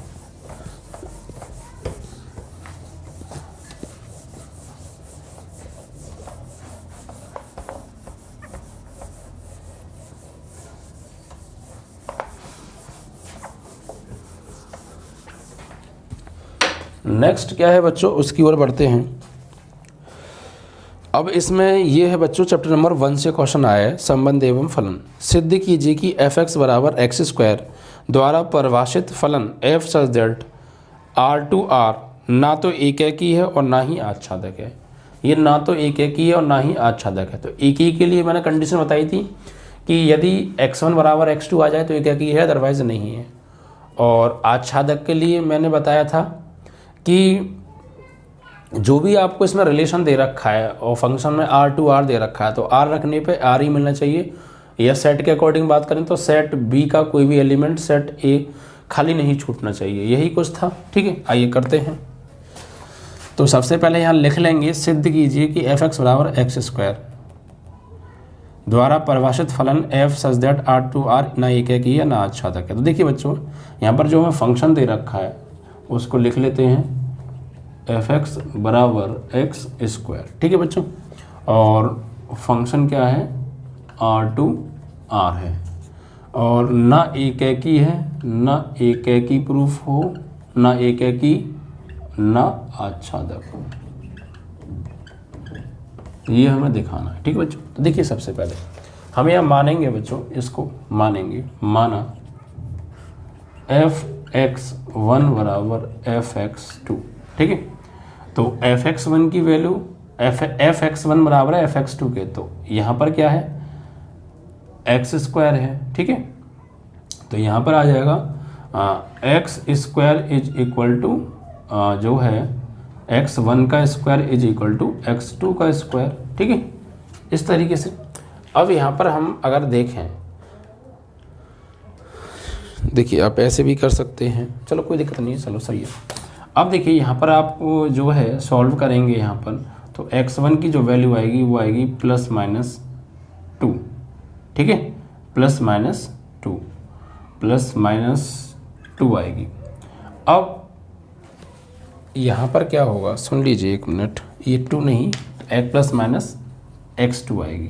नेक्स्ट क्या है बच्चों, उसकी ओर बढ़ते हैं। अब इसमें ये है बच्चों, चैप्टर नंबर 1 से क्वेश्चन आया है, संबंध एवं फलन। सिद्ध कीजिए कि f(x) बराबर x² द्वारा परिभाषित फलन f सच दैट R2R ना तो एकैकी है और ना ही आच्छादक है। ये ना तो एकैकी है और ना ही आच्छादक है। तो एकैकी के लिए मैंने कंडीशन बताई थी कि यदि x1 बराबर x2 आ जाए तो एकैकी है, अदरवाइज नहीं है। और आच्छादक के लिए मैंने बताया था कि जो भी आपको इसमें रिलेशन दे रखा है और फंक्शन में R2R दे रखा है, तो R रखने पे R ही मिलना चाहिए, या सेट के अकॉर्डिंग बात करें तो सेट B का कोई भी एलिमेंट सेट A खाली नहीं छूटना चाहिए, यही कुछ था, ठीक है। आइए करते हैं। तो सबसे पहले यहाँ लिख लेंगे, सिद्ध कीजिए कि f(x) बराबर x² द्वारा परिभाषित फलन f सच दैट R2R ना एकैकी है ना आच्छादक है। तो देखिए बच्चों, यहाँ पर जो हमें फंक्शन दे रखा है उसको लिख लेते हैं f(x) बराबर x², ठीक है बच्चों। और फंक्शन क्या है, R2R है, और ना एकैकी है, ना एकैकी प्रूफ हो, ना एकैकी ना आच्छादक हो, ये हमें दिखाना है, ठीक है बच्चों। तो देखिए सबसे पहले हम यहाँ मानेंगे बच्चों, इसको मानेंगे, माना f(x1) बराबर f(x2), ठीक है। तो f(x1) की वैल्यू f(x1) बराबर है f(x2) के, तो यहाँ पर क्या है x² है, ठीक है। तो यहाँ पर आ जाएगा x² इज इक्वल टू जो है x1 का square is equal to x2 का स्क्वायर, ठीक है, इस तरीके से। अब यहाँ पर हम अगर देखें, देखिए आप ऐसे भी कर सकते हैं, चलो कोई दिक्कत नहीं है, चलो सही है। अब देखिए यहाँ पर आप जो है सॉल्व करेंगे यहाँ पर, तो x1 की जो वैल्यू आएगी वो आएगी +-2, ठीक है, +-2 +-2 आएगी। अब यहाँ पर क्या होगा, सुन लीजिए एक मिनट, ये 2 नहीं, x +- x2 आएगी।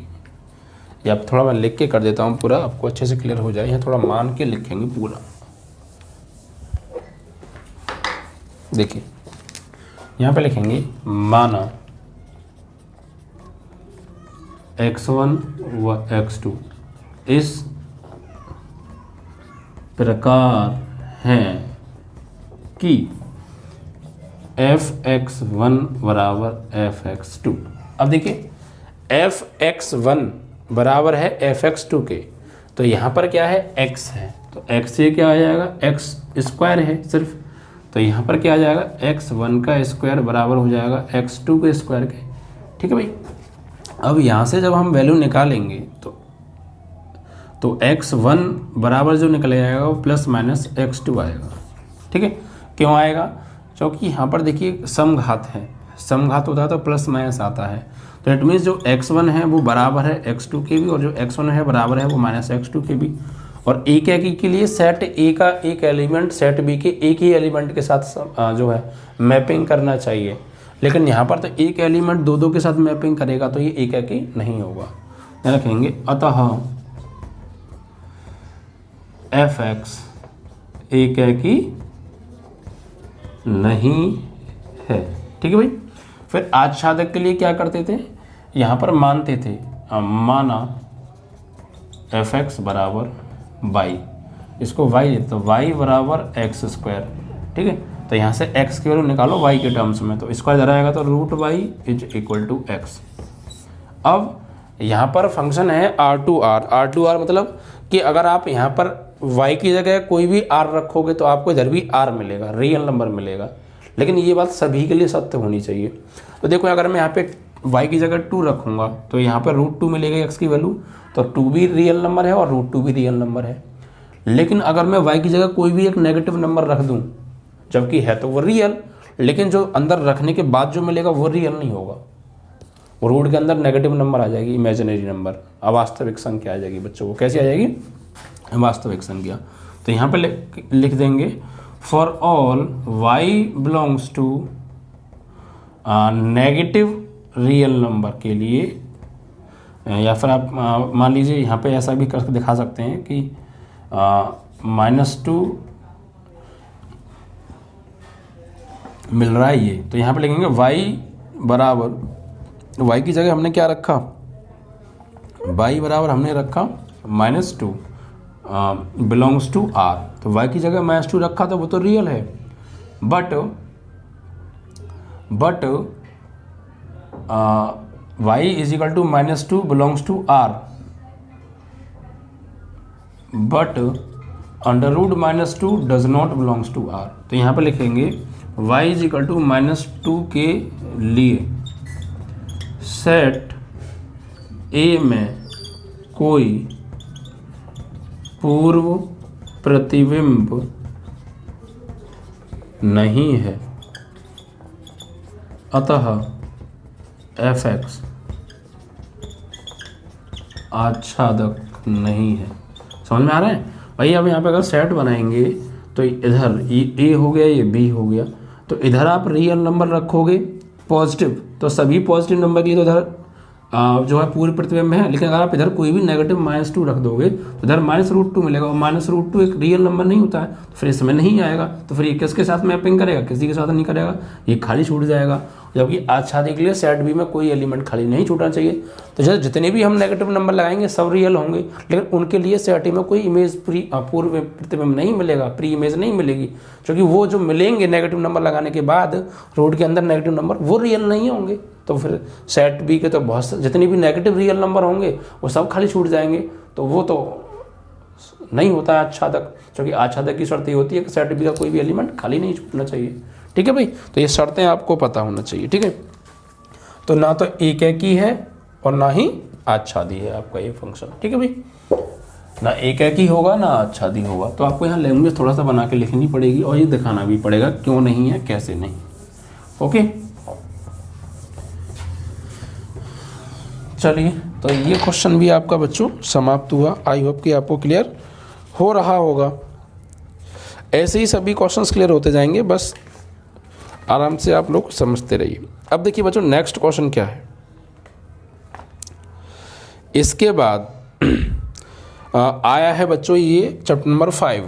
या थोड़ा मैं लिख के कर देता हूँ पूरा, आपको अच्छे से क्लियर हो जाए। यहाँ थोड़ा मान के लिखेंगे पूरा। देखिए यहाँ पे लिखेंगे माना x1 व x2 इस प्रकार हैं कि fx1 बराबर fx2। अब देखिए fx1 बराबर है fx2 के, तो यहाँ पर क्या है x है, तो x ये क्या आ जाएगा x स्क्वायर है सिर्फ, तो यहाँ पर क्या आ जाएगा x1 का स्क्वायर बराबर हो जाएगा x2 के स्क्वायर के। ठीक है भाई। अब यहाँ से जब हम वैल्यू निकालेंगे तो x1 बराबर जो निकल जाएगा वो प्लस माइनस x2 आएगा। ठीक है, क्यों आएगा? क्योंकि यहाँ पर देखिए समघात है, समघात होता है तो प्लस माइनस आता है, तो इट मीन्स जो x1 है वो बराबर है x2 के भी, और जो x1 है बराबर है वो माइनस x2 के भी। और एक एक के लिए सेट ए का एक एलिमेंट सेट बी के एक ही एलिमेंट के साथ जो है मैपिंग करना चाहिए, लेकिन यहाँ पर तो एक एलिमेंट दो दो के साथ मैपिंग करेगा तो ये एक एक ही नहीं होगा। ध्यान रखेंगे, अतः fx एक ही नहीं है। ठीक है भाई। फिर आच्छादक के लिए क्या करते थे, यहाँ पर मानते थे, माना fx बराबर y, इसको y देते तो y बराबर एक्स स्क्वायर। ठीक है, तो यहाँ से x की वैल्यू निकालो y के टर्म्स में, तो स्क्वायर इधर आएगा तो root y is equal to x। अब यहाँ पर फंक्शन है R2R मतलब कि अगर आप यहाँ पर y की जगह कोई भी r रखोगे तो आपको इधर भी r मिलेगा, रियल नंबर मिलेगा, लेकिन ये बात सभी के लिए सत्य होनी चाहिए। तो देखो अगर मैं यहाँ पे y की जगह 2 रखूँगा तो यहाँ पर रूट 2 मिलेगा x की वैल्यू, तो 2 भी रियल नंबर है और रूट 2 भी रियल नंबर है। लेकिन अगर मैं y की जगह कोई भी एक नेगेटिव नंबर रख दूँ, जबकि है तो वो रियल, लेकिन जो अंदर रखने के बाद जो मिलेगा वो रियल नहीं होगा, वो रूट के अंदर नेगेटिव नंबर आ जाएगी, इमेजिनरी नंबर, अवास्तविक संख्या आ जाएगी बच्चों को। कैसी आ जाएगी? वास्तविक संख्या। तो यहाँ पे लिख देंगे for all y belongs to negative real number के लिए, या फिर आप मान लीजिए यहाँ पे ऐसा भी करके दिखा सकते हैं कि -2 मिल रहा है ये, तो यहाँ पे लिखेंगे y बराबर, y की जगह हमने क्या रखा, y बराबर हमने रखा -2 बिलोंग्स टू r, तो y की जगह -2 रखा तो वो तो रियल है, but y is equal to -2 belongs to r, but under root -2 does not belongs to r। तो यहाँ पे लिखेंगे y इज इक्वल टू -2 के लिए सेट A में कोई पूर्व प्रतिबिंब नहीं है, अतः fx आच्छादक नहीं है। समझ में आ रहा है भाई? अब यहाँ पे अगर सेट बनाएंगे तो इधर ये A हो गया, ये B हो गया, तो इधर आप रियल नंबर रखोगे पॉजिटिव, तो सभी पॉजिटिव नंबर के लिए तो इधर जो है पूर्व प्रतिबिंब है, लेकिन अगर आप इधर कोई भी नेगेटिव -2 रख दोगे तो इधर -√2 मिलेगा, और -√2 एक रियल नंबर नहीं होता है, तो फिर इसमें नहीं आएगा, तो फिर ये किसके साथ मैपिंग करेगा, किसी के साथ नहीं करेगा, ये खाली छूट जाएगा। जबकि आच्छादित के लिए सेट बी में कोई एलिमेंट खाली नहीं छूटना चाहिए। तो जैसे जितने भी हम नेगेटिव नंबर लगाएंगे सब रियल होंगे, लेकिन उनके लिए सेट ए में कोई इमेज पूर्व प्रतिबिंब नहीं मिलेगा, प्री इमेज नहीं मिलेगी, क्योंकि वो जो मिलेंगे नेगेटिव नंबर लगाने के बाद रूट के अंदर नेगेटिव नंबर वो रियल नहीं होंगे। तो फिर सेट बी के तो बहुत जितने भी नेगेटिव रियल नंबर होंगे वो सब खाली छूट जाएंगे, तो वो तो नहीं होता है आच्छादक, क्योंकि आच्छादक की शर्त ये होती है कि सेट बी का कोई भी एलिमेंट खाली नहीं छूटना चाहिए। ठीक है भाई, तो ये शर्तें आपको पता होना चाहिए। ठीक है, तो ना तो एक ही है और ना ही आच्छादी है आपका ये फंक्शन। ठीक है भाई, ना एक ही होगा ना आच्छादी होगा, तो आपको यहाँ लैंग्वेज थोड़ा सा बना के लिखनी पड़ेगी और ये दिखाना भी पड़ेगा क्यों नहीं है, कैसे नहीं। ओके, चलिए, तो ये क्वेश्चन भी आपका बच्चों समाप्त हुआ। आई होप कि आपको क्लियर हो रहा होगा। ऐसे ही सभी क्वेश्चंस क्लियर होते जाएंगे, बस आराम से आप लोग समझते रहिए। अब देखिए बच्चों, नेक्स्ट क्वेश्चन क्या है। इसके बाद आया है बच्चों ये चैप्टर नंबर 5।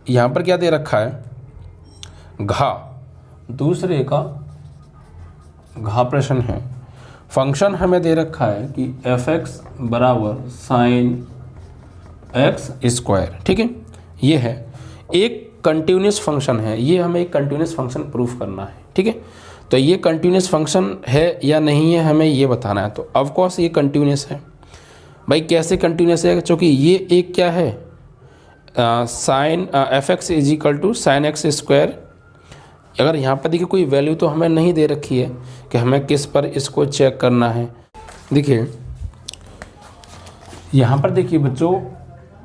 यहाँ पर क्या दे रखा है, घा, दूसरे का घा प्रश्न है। फंक्शन हमें दे रखा है कि f(x) बराबर साइन एक्स स्क्वायर, ठीक है। ये है एक कंटिन्यूस फंक्शन है, ये हमें एक कंटिन्यूस फंक्शन प्रूफ करना है, ठीक है। तो ये कंटिन्यूस फंक्शन है या नहीं है हमें ये बताना है। तो ऑफ कोर्स ये कंटिन्यूस है। भाई कैसे कंटिन्यूस है, क्योंकि ये एक क्या है, sine f(x) is equal to sine x square. अगर यहाँ पर देखिए कोई वैल्यू तो हमें नहीं दे रखी है कि हमें किस पर इसको चेक करना है। देखिए यहाँ पर देखिए बच्चों,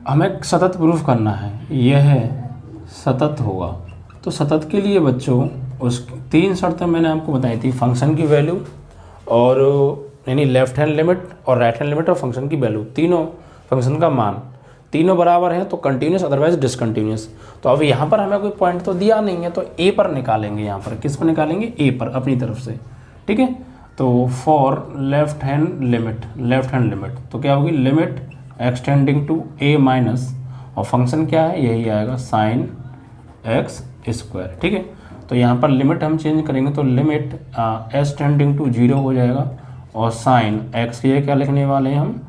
हमें सतत प्रूफ करना है, यह सतत होगा। तो सतत के लिए बच्चों उस 3 शर्तें मैंने आपको बताई थी, फंक्शन की वैल्यू और यानी लेफ्ट हैंड लिमिट और राइट हैंड लिमिट और फंक्शन की वैल्यू, तीनों फंक्शन का मान तीनों बराबर है तो कंटिन्यूस, अदरवाइज डिसकंटिन्यूस। तो अब यहाँ पर हमें कोई पॉइंट तो दिया नहीं है, तो ए पर निकालेंगे। यहाँ पर किस पर निकालेंगे, ए पर अपनी तरफ से, ठीक है। तो फॉर लेफ्ट हैंड लिमिट तो क्या होगी, limit x tending to a minus, और फंक्शन क्या है, यही आएगा साइन एक्स स्क्वायर, ठीक है। तो यहाँ पर लिमिट हम चेंज करेंगे तो लिमिट s टेंडिंग टू 0 हो जाएगा, और साइन x के लिए क्या लिखने वाले हैं हम,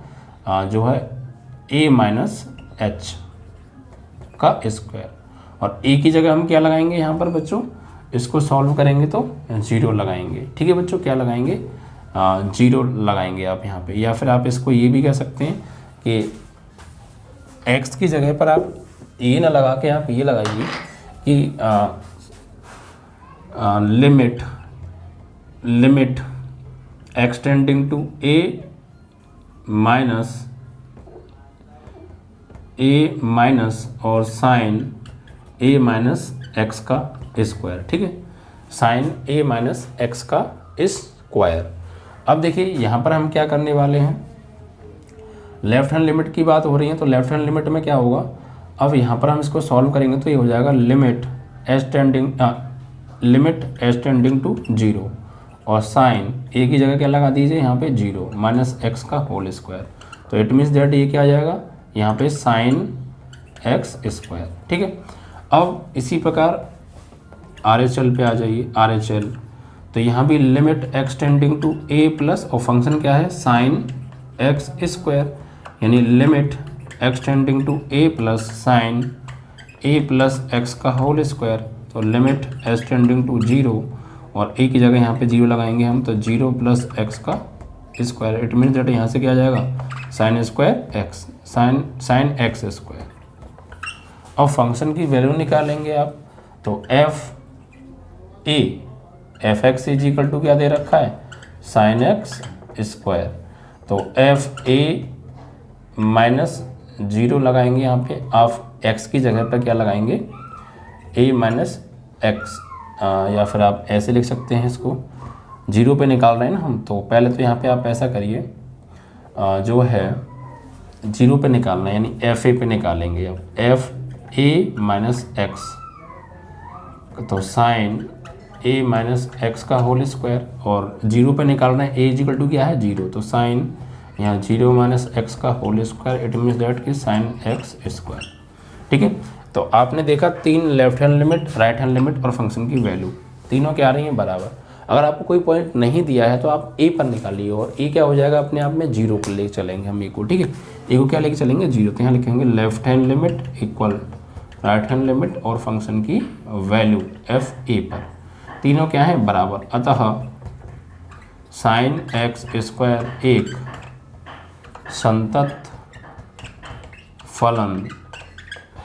जो है a माइनस एच का स्क्वायर, और a की जगह हम क्या लगाएंगे यहाँ पर बच्चों, इसको सॉल्व करेंगे तो 0 लगाएंगे, ठीक है बच्चों। क्या लगाएंगे, 0 लगाएंगे आप यहाँ पे। या फिर आप इसको ये भी कह सकते हैं कि x की जगह पर आप a ना लगा के आप ये लगाइए कि limit x tending to a minus और साइन a माइनस एक्स का स्क्वायर, ठीक है, साइन a माइनस एक्स का स्क्वायर। अब देखिए यहाँ पर हम क्या करने वाले हैं, लेफ्ट हैंड लिमिट की बात हो रही है, तो लेफ्ट हैंड लिमिट में क्या होगा, अब यहाँ पर हम इसको सॉल्व करेंगे तो ये हो जाएगा लिमिट एस टेंडिंग टू 0, और साइन a की जगह क्या लगा दीजिए यहाँ पे 0 माइनस एक्स का होल स्क्वायर। तो इट मीन्स दैट ये क्या आ जाएगा यहाँ पे साइन एक्स स्क्वायर, ठीक है। अब इसी प्रकार RHL पे आ जाइए, RHL तो यहाँ भी limit x tending to a plus, और फंक्शन क्या है साइन एक्स स्क्वायर, यानी limit x tending to a plus sine a plus x का होल स्क्वायर। तो लिमिट एक्सटेंडिंग टू 0, और a की जगह यहाँ पे 0 लगाएंगे हम, तो 0 प्लस एक्स का स्क्वायर। इट मीन्स दैट यहाँ से क्या आ जाएगा sine square x, sign x square. और फंक्शन की वैल्यू निकालेंगे आप, तो f(x) इज इक्वल टू क्या दे रखा है, साइन एक्स स्क्वायर। तो f(a) माइनस 0 लगाएंगे यहाँ पे, आप x की जगह पर क्या लगाएंगे a माइनस एक्स, या फिर आप ऐसे लिख सकते हैं इसको, 0 पे निकाल रहे हैं ना हम, तो पहले तो यहाँ पे आप ऐसा करिए, जो है 0 पे निकालना है, यानी fa पे निकालेंगे। अब fa माइनस एक्स, तो साइन a माइनस एक्स का होल स्क्वायर, और 0 पे निकालना है, a इक्वल टू क्या है 0, तो साइन यहाँ 0 माइनस एक्स का whole square, it means that कि साइन एक्स स्क्वायर, ठीक है। तो आपने देखा 3 left hand limit, right hand limit और फंक्शन की वैल्यू तीनों क्या आ रही हैं बराबर। अगर आपको कोई पॉइंट नहीं दिया है तो आप a पर निकालिए, और a क्या हो जाएगा अपने आप में 0 को लेके चलेंगे हम a को, ठीक है। a को क्या लेके चलेंगे 0, तो यहाँ लिखेंगे left hand limit equal right hand limit और फंक्शन की वैल्यू fa पर, तीनों क्या है बराबर। अतः साइन एक्स स्क्वायर एक संतत फलन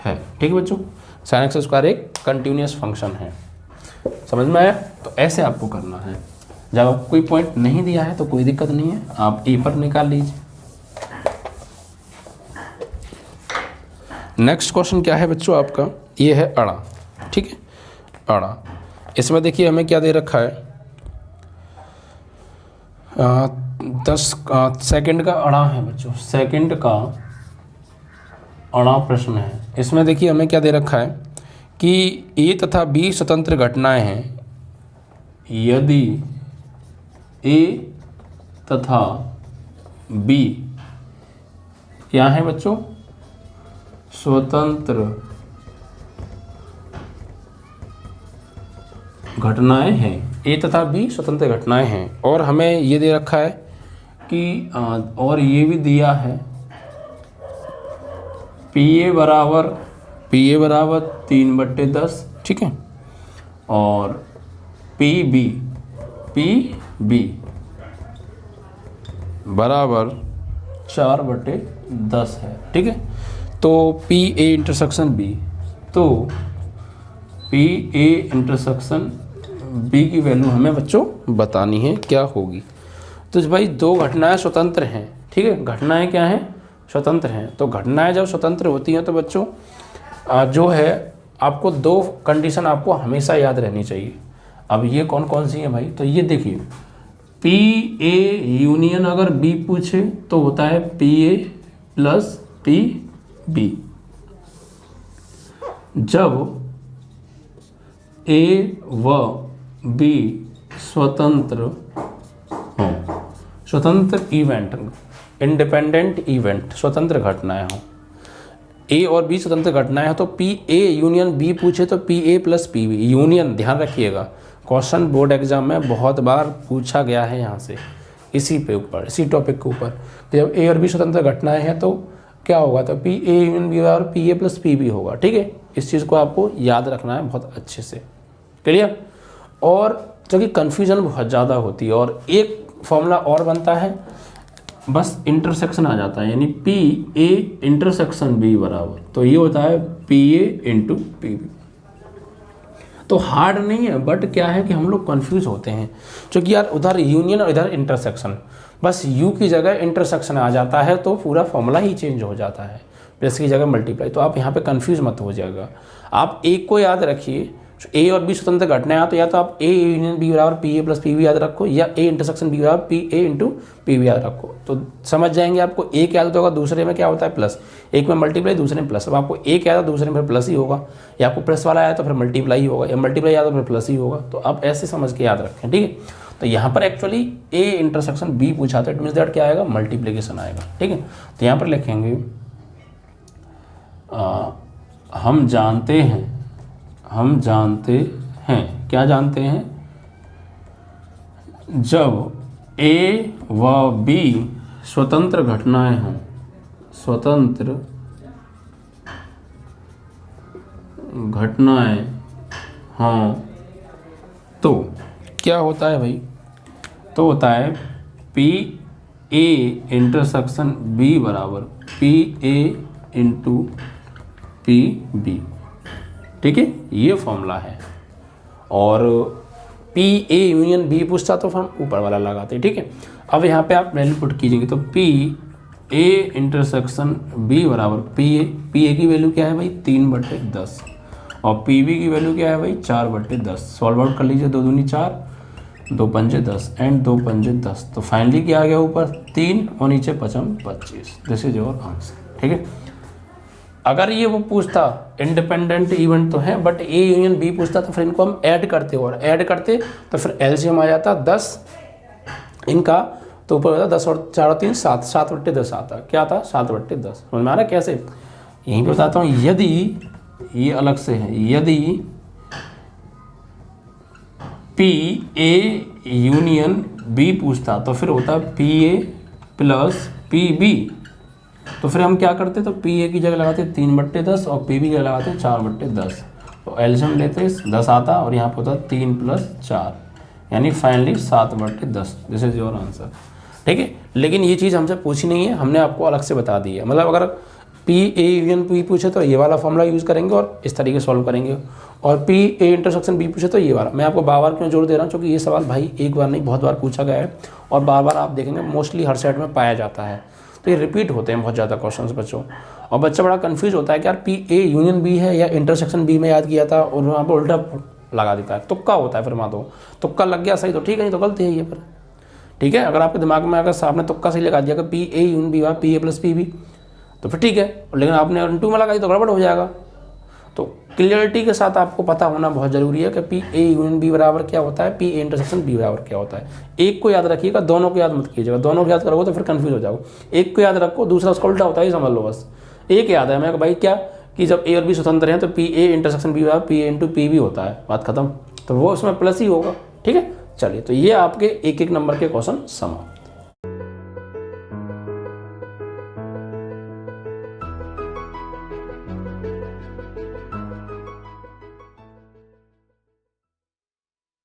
है, ठीक है बच्चों। साइन एक्स स्क्वायर एक कंटिन्यूस फंक्शन है, समझ में आया। तो ऐसे आपको करना है, जब आपको कोई पॉइंट नहीं दिया है तो कोई दिक्कत नहीं है, आप ए पर निकाल लीजिए। नेक्स्ट क्वेश्चन क्या है बच्चों आपका, ये है अड़ा, ठीक है। अड़ा, इसमें देखिए हमें क्या दे रखा है, 10 सेकंड का अड़ा है बच्चों, सेकंड का अड़ा प्रश्न है। इसमें देखिए हमें क्या दे रखा है कि ए तथा बी स्वतंत्र घटनाएं हैं, यदि ए तथा बी क्या है बच्चों, स्वतंत्र घटनाएं हैं, ए तथा बी स्वतंत्र घटनाएं हैं। और हमें ये दे रखा है कि और ये भी दिया है पी ए बराबर 3/10, ठीक है, और पी बी बराबर 4/10 है, ठीक है। तो पी ए इंटरसेक्शन बी, तो पी ए इंटरसेक्शन बी की वैल्यू हमें बच्चों बतानी है क्या होगी। तो भाई दो घटनाएं स्वतंत्र हैं, ठीक है, घटनाएं क्या हैं, स्वतंत्र हैं। तो घटनाएं जब स्वतंत्र होती हैं तो बच्चों जो है आपको दो कंडीशन आपको हमेशा याद रहनी चाहिए। अब ये कौन कौन सी है भाई, तो ये देखिए, पी ए यूनियन अगर बी पूछे तो होता है P A plus P B. जब ए व बी स्वतंत्र हों, स्वतंत्र इवेंट, इंडिपेंडेंट इवेंट, स्वतंत्र घटनाएं हों, ए और बी स्वतंत्र घटनाएं हैं, तो पी ए यूनियन बी पूछे तो P A plus P B. Union ध्यान रखिएगा, क्वेश्चन बोर्ड एग्जाम में बहुत बार पूछा गया है यहाँ से, इसी पे ऊपर, इसी टॉपिक के ऊपर। जब ए और बी स्वतंत्र घटनाएं हैं तो क्या होगा, तो पी ए यूनियन बी और P A plus P B होगा, ठीक है। इस चीज़ को आपको याद रखना है बहुत अच्छे से, क्लियर। और क्योंकि कन्फ्यूजन बहुत ज़्यादा होती है, और एक फॉर्मूला और बनता है, बस इंटरसेक्शन आ जाता है, यानी पी ए इंटरसेक्शन बी बराबर, तो ये होता है P A into P B. तो हार्ड नहीं है, बट क्या है कि हम लोग कंफ्यूज होते हैं, क्योंकि यार उधर यूनियन और इधर इंटरसेक्शन, बस यू की जगह इंटरसेक्शन आ जाता है तो पूरा फॉर्मूला ही चेंज हो जाता है, प्लस की जगह मल्टीप्लाई। तो आप यहाँ पे कंफ्यूज मत हो जाएगा, आप एक को याद रखिए, ए और बी स्वतंत्र घटनाएं, तो या तो आप ए यूनियन बी बराबर P A plus P B याद रखो, या ए इंटरसेक्शन बी बराबर P A into P B याद रखो, तो समझ जाएंगे आपको। एक याद होगा, दूसरे में क्या होता है प्लस, एक में मल्टीप्लाई दूसरे में प्लस। अब आपको एक याद है दूसरे में फिर प्लस ही होगा, या आपको प्लस वाला आया तो फिर मल्टीप्लाई ही होगा, या मल्टीप्लाई याद हो फिर प्लस ही होगा। तो आप ऐसे समझ के याद रखें, ठीक है। तो यहाँ पर एक्चुअली ए इंटरसेक्शन बी पूछा था, इट मीन्स दैट क्या आएगा, मल्टीप्लिकेशन आएगा, ठीक है। तो यहाँ पर लिखेंगे हम जानते हैं, क्या जानते हैं, जब ए व बी स्वतंत्र घटनाएं हों, स्वतंत्र घटनाएं हों, तो क्या होता है भाई, तो होता है पी ए इंटरसेक्शन बी बराबर P A into P B, ठीक है, ये फॉर्मूला है। और पी ए यूनियन बी पूछता तो हम ऊपर वाला लगाते, ठीक है। अब यहाँ पे आप वैल्यू पुट कीजिएंगे, तो पी ए इंटरसेक्शन बी बराबर पी ए की वैल्यू क्या है भाई 3/10, और पी बी की वैल्यू क्या है भाई 4/10। सॉल्व आउट कर लीजिए, 2 दूनी 4, 2 पंजे 10 एंड 2 पंजे 10, तो फाइनली क्या आ गया, ऊपर 3 और नीचे 25। दिस इज योर आंसर, ठीक है। अगर ये वो पूछता इंडिपेंडेंट इवेंट तो है, बट ए यूनियन बी पूछता तो फिर इनको हम ऐड करते, और ऐड करते तो फिर एलसीएम आ जाता 10 इनका, तो ऊपर होता 10 और 4 और 3 7, 7/10 आता, क्या आता 7/10। समझ में आ रहा है कैसे, यहीं पे बताता हूँ। यदि ये अलग से है, यदि पी ए यूनियन बी पूछता तो फिर होता P A plus P B, तो फिर हम क्या करते, तो पी ए की जगह लगाते 3/10 और पी बी की जगह लगाते 4/10, तो एलसीएम लेते 10 आता, और यहाँ पे होता 3 + 4, यानी finally 7/10। This is your answer, ठीक है। लेकिन ये चीज़ हमसे पूछी नहीं है, हमने आपको अलग से बता दी है। मतलब अगर पी ए यूनियन पी पूछे तो ये वाला फॉर्मूला यूज़ करेंगे और इस तरीके सॉल्व करेंगे, और पी ए इंटरसेक्शन बी पूछे तो ये वाला। मैं आपको बार बार क्यों जोड़ दे रहा हूँ, क्योंकि ये सवाल भाई एक बार नहीं बहुत बार पूछा गया है, और बार बार आप देखेंगे मोस्टली हर सेट में पाया जाता है, तो ये रिपीट होते हैं बहुत ज़्यादा क्वेश्चंस बच्चों, और बच्चा बड़ा कंफ्यूज होता है कि यार पी ए यूनियन बी है या इंटरसेक्शन बी में याद किया था, और वहाँ पर उल्टा लगा देता है, तुक्का होता है। फिर मान दो तुक्का लग गया सही तो ठीक है, नहीं तो गलती है ये पर, ठीक है। अगर आपके दिमाग में अगर आपने तुक्का सही लगा दिया कि P A union B P A plus P B, तो फिर ठीक है, लेकिन आपने इंटू में लगा दी तो गड़बड़ हो जाएगा। तो क्लियरिटी के साथ आपको पता होना बहुत ज़रूरी है कि पी ए यूनियन बी बराबर क्या होता है, पी ए इंटरसेक्शन बी बराबर क्या होता है। एक को याद रखिएगा, दोनों को याद मत कीजिएगा, दोनों को याद करोगे तो फिर कन्फ्यूज हो जाओगे। एक को याद रखो, दूसरा उसका उल्टा होता है, समझ लो बस। एक याद है मैं भाई क्या कि जब ए और बी स्वतंत्र हैं तो पी ए इंटरसेक्शन बी बराबर P A into P B होता है, बात खत्म। तो वो उसमें प्लस ही होगा, ठीक है। चलिए, तो ये आपके एक एक नंबर के क्वेश्चन सम हो।